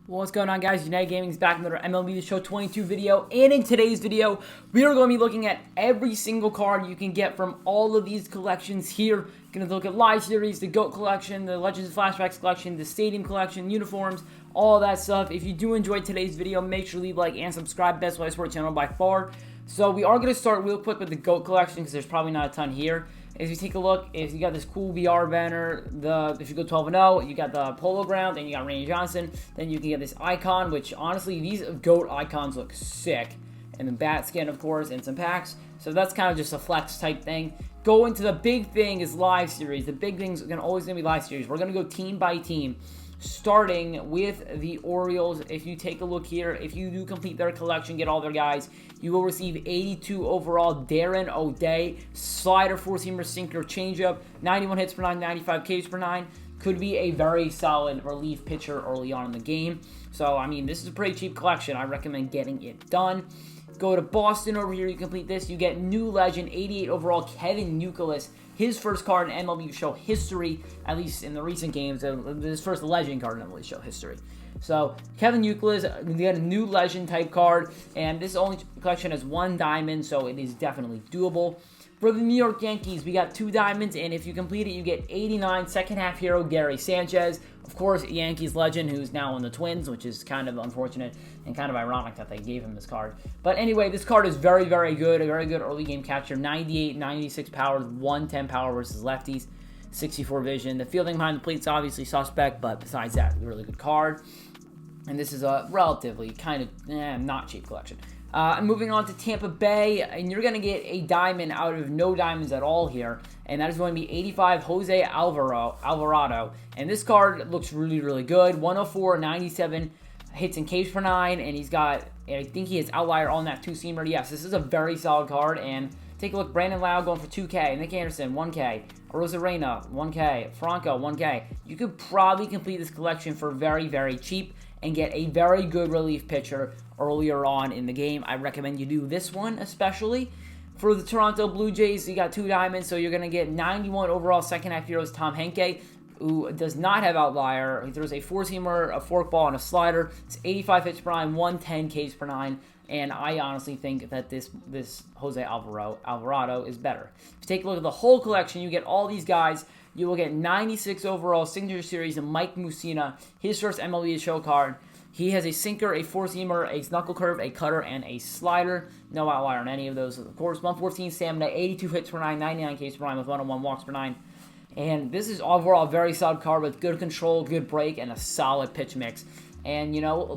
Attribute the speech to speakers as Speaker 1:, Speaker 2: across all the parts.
Speaker 1: What's going on, guys? United Gaming's back with another MLB The Show 22 video, and in today's video, we are going to be looking at every single card you can get from all of these collections here. Going to look at Live Series, the GOAT collection, the Legends of Flashbacks collection, the Stadium collection, uniforms, all that stuff. If you do enjoy today's video, make sure to leave a like and subscribe. Best way to support the channel by far. So we are going to start real quick with the GOAT collection because there's probably not a ton here. As you take a look, if you got this cool VR banner, if you go 12-0, you got the Polo Ground, then you got Randy Johnson, then you can get this icon, which honestly, these GOAT icons look sick. And the bat skin, of course, and some packs. So that's kind of just a flex type thing. Go into the big thing is Live Series. The big thing's always going to be Live Series. We're going to go team by team, starting with the Orioles. If you take a look here, if you do complete their collection, get all their guys, you will receive 82 overall Darren O'Day, slider, four-seamer, sinker, changeup, 91 hits per 9, 95 Ks per 9. Could be a very solid relief pitcher early on in the game. So, I mean, this is a pretty cheap collection. I recommend getting it done. Go to Boston over here. You complete this. You get new legend, 88 overall, Kevin Nucleus. His first card in MLB Show history, at least in the recent games. His first legend card in MLB Show history. So, Kevin Nucleus, we got a new legend type card. And this only collection has one diamond, so it is definitely doable. For the New York Yankees, we got 2 diamonds, and if you complete it, you get 89 second half hero Gary Sanchez. Of course, Yankees legend, who's now on the Twins, which is kind of unfortunate and kind of ironic that they gave him this card. But anyway, this card is very, very good. A very good early game catcher. 98, 96 power, 110 power versus lefties. 64 vision. The fielding behind the plate is obviously suspect, but besides that, a really good card. And this is a relatively kind of not cheap collection. Moving on to Tampa Bay, and you're going to get a diamond out of no diamonds at all here, and that is going to be 85 Jose Alvarado, and this card looks really, really good. 104, 97 hits and Ks per 9, and he's got, I think he has outlier on that two-seamer. Yes, this is a very solid card, and take a look, Brandon Lau going for 2K, Nick Anderson, 1K, Rosarena, 1K, Franco, 1K. You could probably complete this collection for very, very cheap and get a very good relief pitcher earlier on in the game. I recommend you do this one especially. For the Toronto Blue Jays, you got 2 diamonds, so you're going to get 91 overall second half heroes Tom Henke, who does not have outlier. He throws a four-seamer, a forkball, and a slider. It's 85 hits per 9, 110 Ks per 9, and I honestly think that this Jose Alvarado is better. If you take a look at the whole collection, you get all these guys. You will get 96 overall Signature Series and Mike Mussina, his first MLB The Show card. He has a sinker, a four-seamer, a knuckle curve, a cutter, and a slider. No outlier on any of those, of course. 114 stamina, 82 hits per 9, 99 Ks per 9 with 101 walks per 9. And this is overall a very solid card with good control, good break, and a solid pitch mix. And, you know,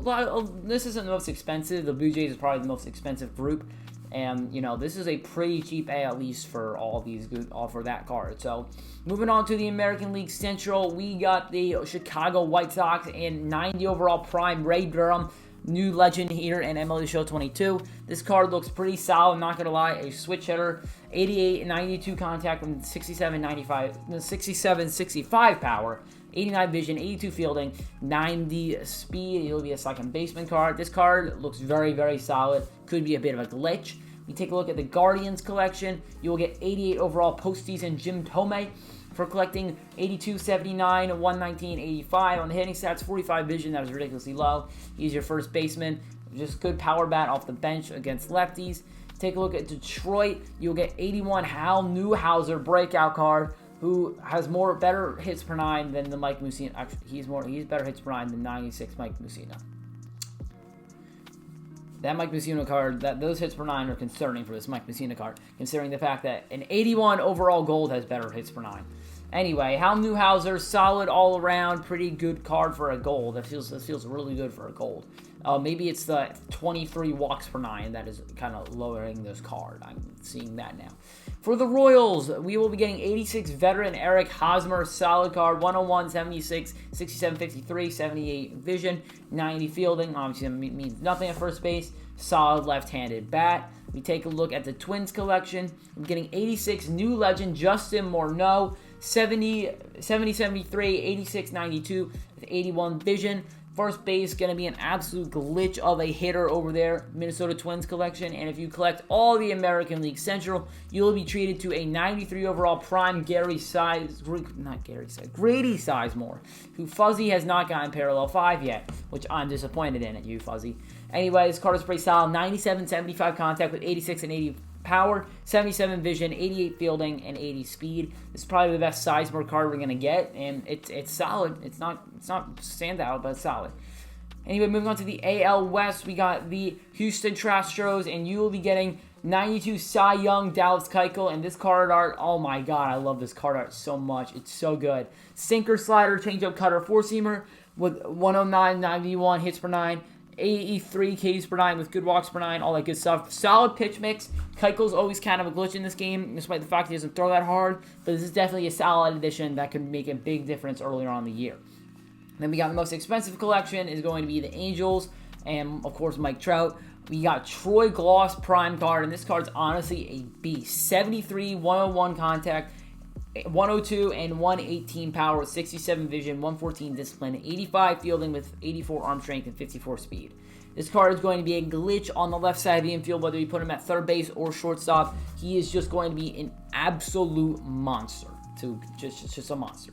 Speaker 1: this isn't the most expensive. The Blue Jays is probably the most expensive group. And, you know, this is a pretty cheap A, at least for all these for that card. So, moving on to the American League Central, we got the Chicago White Sox and 90 overall prime Ray Durham, new legend here in MLB The Show 22. This card looks pretty solid, not going to lie. A switch hitter, 88 and 92 contact with 67-65 power. 89 vision, 82 fielding, 90 speed. It'll be a second baseman card. This card looks very, very solid. Could be a bit of a glitch. We take a look at the Guardians collection. You will get 88 overall postseason Jim Thome for collecting 82, 79, 119, 85. On the hitting stats, 45 vision. That is ridiculously low. He's your first baseman. Just good power bat off the bench against lefties. Take a look at Detroit. You'll get 81 Hal Newhouser breakout card, who has better hits per 9 than the Mike Mussina. Actually, he's better hits per 9 than 96 Mike Mussina. That Mike Mussina card, those hits per 9 are concerning for this Mike Mussina card, considering the fact that an 81 overall gold has better hits per 9. Anyway, Hal Newhouser, solid all around, pretty good card for a gold. That feels really good for a gold. Maybe it's the 23 walks per 9 that is kind of lowering this card. I'm seeing that now. For the Royals, we will be getting 86 veteran Eric Hosmer, solid card, 101, 76, 67, 53, 78 vision, 90 fielding. Obviously, that means nothing at first base. Solid left-handed bat. We take a look at the Twins collection. We're getting 86 new legend Justin Morneau, 70, 73, 86, 92 with 81 vision. First base going to be an absolute glitch of a hitter over there, Minnesota Twins collection. And if you collect all the American League Central, you'll be treated to a 93 overall prime Grady Sizemore, who Fuzzy has not gotten parallel 5 yet. which I'm disappointed in at you, Fuzzy. Anyway, this card is pretty solid. 97, 75 contact with 86 and 80 power, 77 vision, 88 fielding, and 80 speed. This is probably the best Sizemore card we're gonna get, and it's solid. It's not standout, but it's solid. Anyway, moving on to the AL West, we got the Houston Astros, and you will be getting 92 Cy Young Dallas Keuchel, and this card art, oh my god, I love this card art so much. It's so good. Sinker, slider, changeup, cutter, four-seamer with 109, 91 hits per 9, 83 Ks per 9 with good walks per 9, all that good stuff. Solid pitch mix. Keuchel's always kind of a glitch in this game, despite the fact he doesn't throw that hard, but this is definitely a solid addition that could make a big difference earlier on in the year. Then we got the most expensive collection is going to be the Angels, and of course Mike Trout. We got Troy Gloss Prime card, and this card's honestly a beast. 73, 101 contact, 102 and 118 power with 67 vision, 114 discipline, 85 fielding with 84 arm strength, and 54 speed. This card is going to be a glitch on the left side of the infield, whether you put him at third base or shortstop. He is just going to be an absolute monster. Just a monster.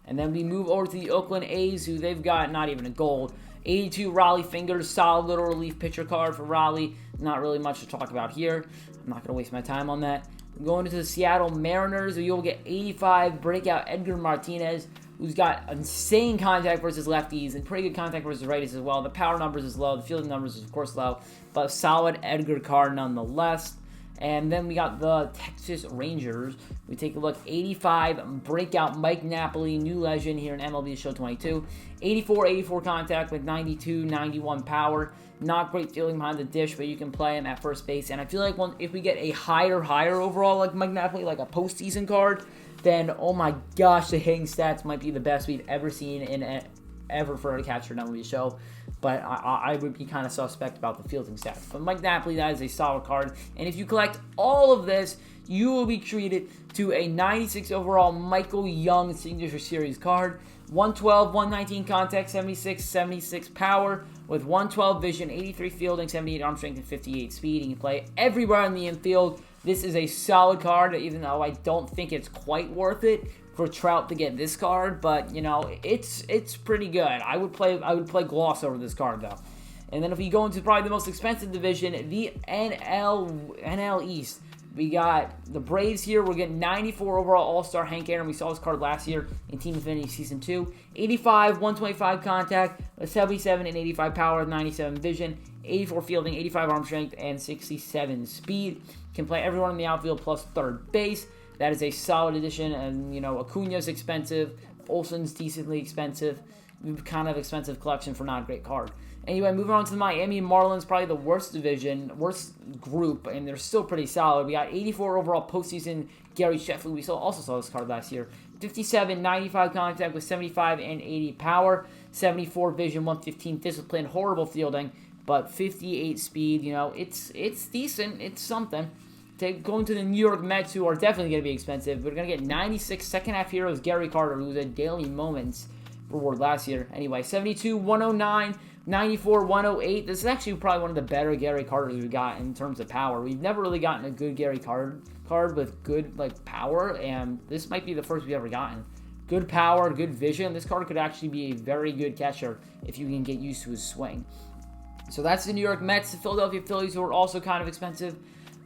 Speaker 1: And then we move over to the Oakland A's, who they've got not even a gold. 82 Raleigh Fingers, solid little relief pitcher card for Raleigh. Not really much to talk about here. I'm not going to waste my time on that. Going into the Seattle Mariners, you'll get 85 breakout Edgar Martinez, who's got insane contact versus lefties and pretty good contact versus righties as well. The power numbers is low. The fielding numbers is, of course, low. But solid Edgar card nonetheless. And then we got the Texas Rangers. We take a look. 85 breakout Mike Napoli, new legend here in MLB The Show 22. 84 contact with 92, 91 power. Not great fielding behind the dish, but you can play him at first base. And I feel like if we get a higher overall like Mike Napoli, like a postseason card, then oh my gosh, the hitting stats might be the best we've ever seen ever for a catcher in MLB The Show. But I would be kind of suspect about the fielding stats. But Mike Napoli, that is a solid card. And if you collect all of this, you will be treated to a 96 overall Michael Young Signature Series card. 112, 119 contact, 76 power with 112 vision, 83 fielding, 78 arm strength, and 58 speed. You can play everywhere in the infield. This is a solid card, even though I don't think it's quite worth it for Trout to get this card, but you know, it's pretty good. I would play Gloss over this card though. And then if we go into probably the most expensive division, the NL East, we got the Braves here. We're getting 94 overall All-Star Hank Aaron. We saw this card last year in Team Affinity Season 2. 85, 125 contact, 77 and 85 power, 97 vision, 84 fielding, 85 arm strength, and 67 speed. Can play everyone in the outfield plus third base. That is a solid addition, and, you know, Acuna's expensive, Olsen's decently expensive, kind of expensive collection for not a great card. Anyway, moving on to the Miami Marlins, probably the worst division, worst group, and they're still pretty solid. We got 84 overall postseason Gary Sheffield. We also saw this card last year. 57, 95 contact with 75 and 80 power, 74 vision, 115 discipline, horrible fielding, but 58 speed. You know, it's decent. It's something. Going to the New York Mets, who are definitely going to be expensive. We're going to get 96 second-half heroes Gary Carter, who was a Daily Moments reward last year. Anyway, 72, 109, 94, 108. This is actually probably one of the better Gary Carters we've got in terms of power. We've never really gotten a good Gary Carter card with good power, and this might be the first we've ever gotten. Good power, good vision. This card could actually be a very good catcher if you can get used to his swing. So that's the New York Mets. The Philadelphia Phillies, who are also kind of expensive,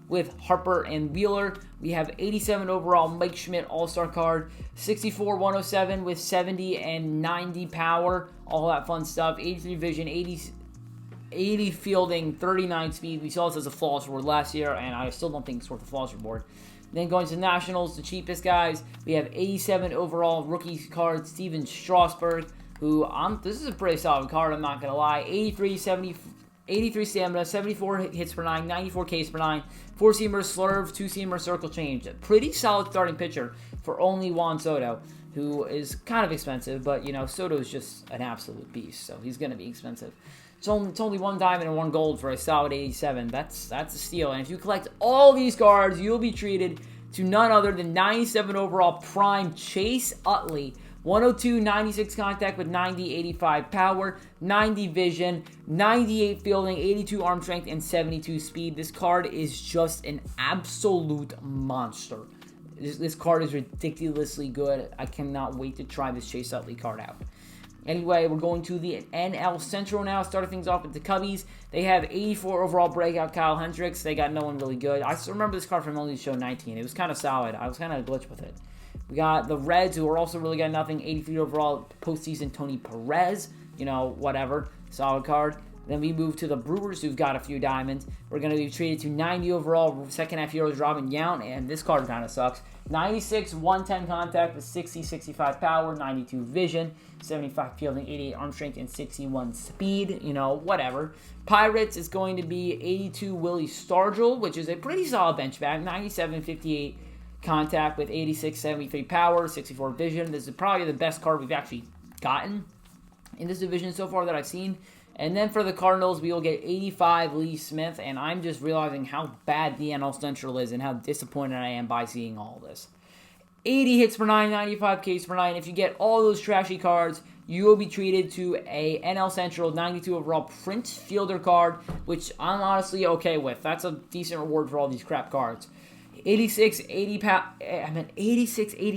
Speaker 1: with Harper and Wheeler. We have 87 overall Mike Schmidt All-Star card, 64 107 with 70 and 90 power, all that fun stuff, 83 vision, 80 fielding, 39 speed. We saw this as a flawless reward last year, and I still don't think it's worth a flawless reward. Then going to the Nationals, the cheapest guys, we have 87 overall rookie card, Steven Strasburg, who this is a pretty solid card, I'm not going to lie. 83 stamina, 74 hits per 9, 94 Ks per 9, 4-seamer slurve, 2-seamer circle change. A pretty solid starting pitcher for only Juan Soto, who is kind of expensive, but, you know, Soto is just an absolute beast, so he's going to be expensive. It's only one diamond and one gold for a solid 87. That's a steal. And if you collect all these cards, you'll be treated to none other than 97 overall prime Chase Utley, 102, 96 contact with 90, 85 power, 90 vision, 98 fielding, 82 arm strength, and 72 speed. This card is just an absolute monster. This card is ridiculously good. I cannot wait to try this Chase Utley card out. Anyway, we're going to the NL Central now, starting things off with the Cubbies. They have 84 overall breakout Kyle Hendricks. They got no one really good. I still remember this card from MLB The Show 19. It was kind of solid. I was kind of glitched with it. We got the Reds, who are also really got nothing. 83 overall postseason Tony Perez. You know, whatever. Solid card. Then we move to the Brewers, who've got a few diamonds. We're going to be traded to 90 overall second half heroes Robin Yount, and this card kind of sucks. 96, 110 contact with 60, 65 power, 92 vision, 75 fielding, 88 arm strength, and 61 speed. You know, whatever. Pirates is going to be 82 Willie Stargell, which is a pretty solid bench back. 97, 58 contact with 86, 73 power, 64 vision. This is probably the best card we've actually gotten in this division so far that I've seen. And then for the Cardinals, we will get 85 Lee Smith, and I'm just realizing how bad the NL Central is and how disappointed I am by seeing all this. 80 hits per 9, 95 Ks per 9. If you get all those trashy cards, you will be treated to a NL Central 92 overall Prince Fielder card, which I'm honestly okay with. That's a decent reward for all these crap cards. 86, 80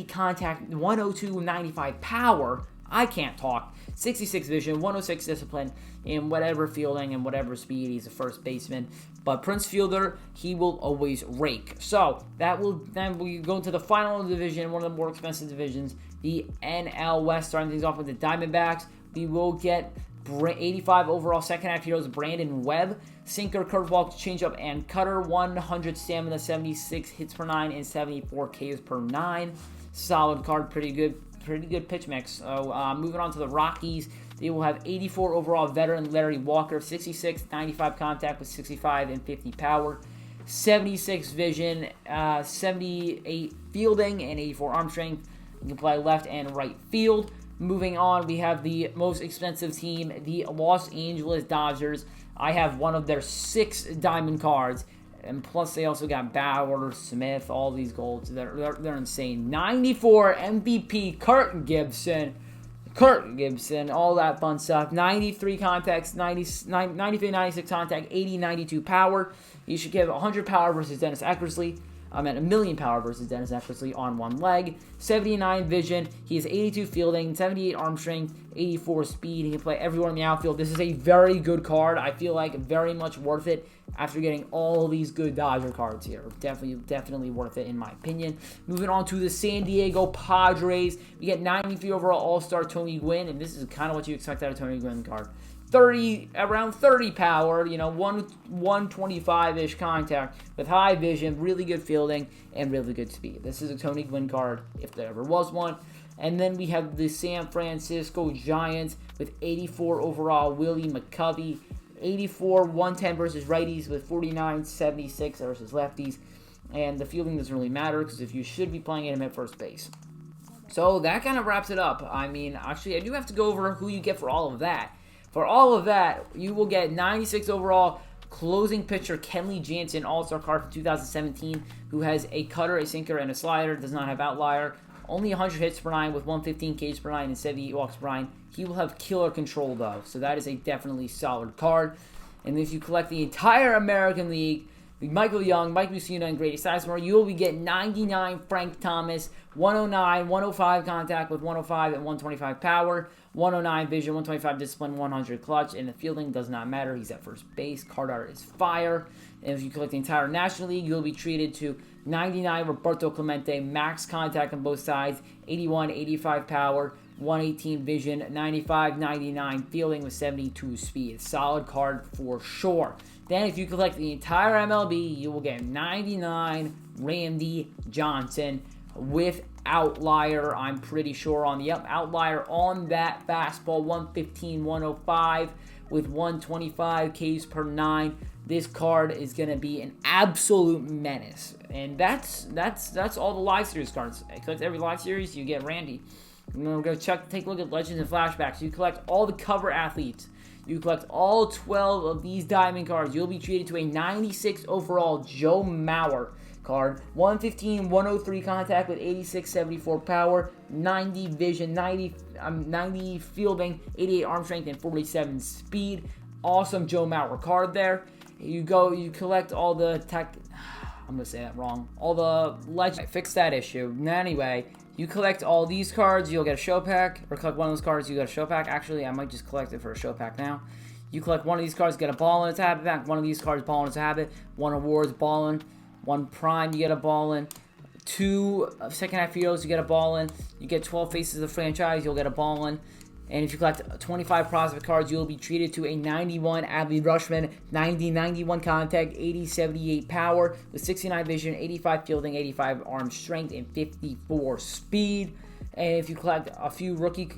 Speaker 1: contact, 102, 95 power. I can't talk. 66 vision, 106 discipline, and whatever fielding and whatever speed. He's a first baseman. But Prince Fielder, he will always rake. So then we go into the final division, one of the more expensive divisions, the NL West. Starting things off with the Diamondbacks, we will get 85 overall second half heroes Brandon Webb, sinker, curveball, changeup, and cutter. 100 stamina, 76 hits per 9, and 74 Ks per 9. Solid card, pretty good pitch mix. So moving on to the Rockies, they will have 84 overall veteran Larry Walker, 66, 95 contact with 65 and 50 power, 76 vision, 78 fielding, and 84 arm strength. You can play left and right field. Moving on, we have the most expensive team, the Los Angeles Dodgers. I have one of their 6 diamond cards. And plus, they also got Bauer, Smith, all these golds. They're insane. 94 MVP Kurt Gibson, all that fun stuff. 93 contacts, 93, 96 contact, 80, 92 power. You should give 100 power versus Dennis Eckersley. I meant 1,000,000 power versus Dennis Eckersley on one leg. 79 vision. He has 82 fielding, 78 arm strength, 84 speed. He can play everywhere in the outfield. This is a very good card. I feel like very much worth it after getting all these good Dodger cards here. Definitely worth it in my opinion. Moving on to the San Diego Padres. We get 93 overall All-Star Tony Gwynn, and this is kind of what you expect out of Tony Gwynn card. Around 30 power, 125-ish contact with high vision, really good fielding, and really good speed. This is a Tony Gwynn card, if there ever was one. And then we have the San Francisco Giants with 84 overall Willie McCovey, 84, 110 versus righties with 49, 76 versus lefties. And the fielding doesn't really matter because if you should be playing him at first base. So that kind of wraps it up. I mean, actually, I do have to go over who you get for all of that. For all of that, you will get 96 overall closing pitcher Kenley Jansen, All-Star card from 2017, who has a cutter, a sinker, and a slider. Does not have outlier. Only 100 hits per 9 with 115 Ks per 9 and 78 walks per 9. He will have killer control, though, so that is a definitely solid card. And if you collect the entire American League, Michael Young, Mike Mussina, and Grady Sizemore, you will be getting 99 Frank Thomas, 109, 105 contact with 105 and 125 power, 109 vision, 125 discipline, 100 clutch, and the fielding does not matter. He's at first base. Card art is fire. And if you collect the entire National League, you'll be treated to 99 Roberto Clemente, max contact on both sides, 81, 85 power, 118 vision, 95, 99 fielding with 72 speed. Solid card for sure. Then if you collect the entire MLB, you will get 99 Randy Johnson with outlier, I'm pretty sure, on the outlier on that fastball, 115, 105 with 125 Ks per 9. This card is going to be an absolute menace. And that's all the live series cards. I collect every live series, you get Randy. And then we're going to take a look at Legends and Flashbacks. You collect all the cover athletes. You collect all 12 of these diamond cards. You'll be treated to a 96 overall Joe Mauer card. 115, 103 contact with 86, 74 power, 90 vision, 90 fielding, 88 arm strength, and 47 speed. Awesome Joe Mauer card there. You collect all the I'm going to say that wrong. All the legends. Fix that issue. Anyway, You collect all these cards, you'll get a show pack. Or collect one of those cards, you get a show pack. Actually, I might just collect it for a show pack now. You collect one of these cards, get a ball in its habit pack. One of these cards, ball in its habit. One awards, ball in. One prime, you get a ball in. 2 second half heroes, you get a ball in. You get 12 faces of the franchise, you'll get a ball in. And if you collect 25 prospect cards, you'll be treated to a 91 Adley Rutschman, 90-91 contact, 80-78 power, with 69 vision, 85 fielding, 85 arm strength, and 54 speed. And if you collect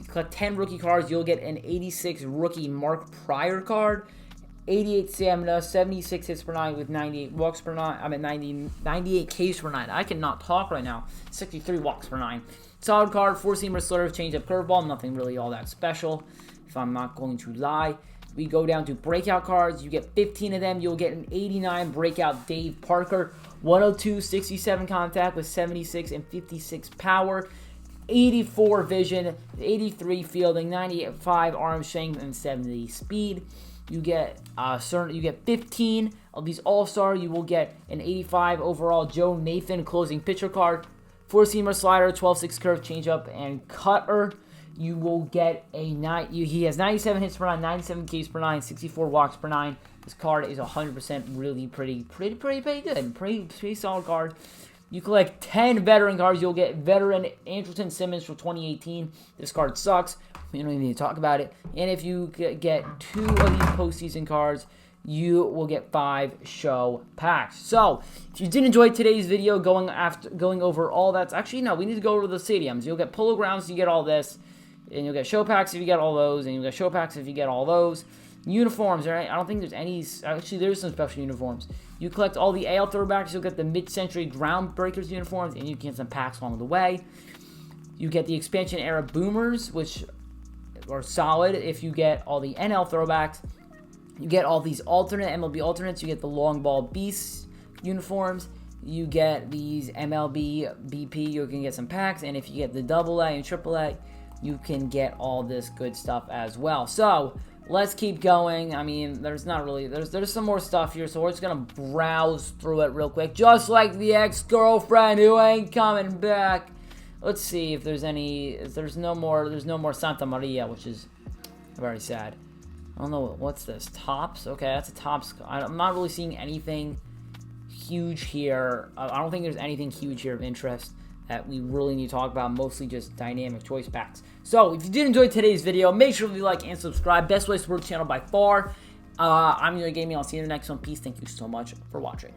Speaker 1: collect 10 rookie cards, you'll get an 86 rookie Mark Pryor card, 88 stamina, 76 hits per 9 with 98 walks per 9. I'm at 98 Ks per 9. I cannot talk right now. 63 walks per 9. Solid card, 4-seamer slurve, change-up curveball. Nothing really all that special, if I'm not going to lie. We go down to breakout cards. You get 15 of them. You'll get an 89 breakout Dave Parker, 102 67 contact with 76 and 56 power, 84 vision, 83 fielding, 95 arm strength, and 70 speed. You get 15 of these All-Star. You will get an 85 overall Joe Nathan closing pitcher card, 4-seamer slider, 12-6 curve, changeup, and cutter. You will get he has 97 hits per 9, 97 Ks per 9, 64 walks per 9. This card is 100% really pretty good. Pretty solid card. You collect 10 veteran cards. You'll get veteran Andrelton Simmons for 2018. This card sucks. We don't even need to talk about it. And if you get 2 of these postseason cards, you will get 5 show packs. So, if you did enjoy today's video going over all that, actually no, we need to go over the stadiums. You'll get Polo Grounds, you get all this, and you'll get show packs if you get all those, and you'll get show packs if you get all those. Uniforms, right? I don't think there's any. Actually, there's some special uniforms. You collect all the AL throwbacks, you'll get the mid-century Groundbreakers uniforms, and you can get some packs along the way. You get the expansion era Boomers, which are solid if you get all the NL throwbacks. You get all these alternate MLB alternates. You get the Long Ball Beasts uniforms. You get these MLB BP. You can get some packs. And if you get the AA and AAA, you can get all this good stuff as well. So let's keep going. I mean, there's some more stuff here. So we're just going to browse through it real quick. Just like the ex-girlfriend who ain't coming back. Let's see if there's any. There's no more Santa Maria, which is very sad. I don't know, what's this? Tops? Okay, that's a Tops. I'm not really seeing anything huge here. I don't think there's anything huge here of interest that we really need to talk about. Mostly just dynamic choice packs. So, if you did enjoy today's video, make sure to like and subscribe. Best way to support the channel by far. I'm Gaming. I'll see you in the next one. Peace. Thank you so much for watching.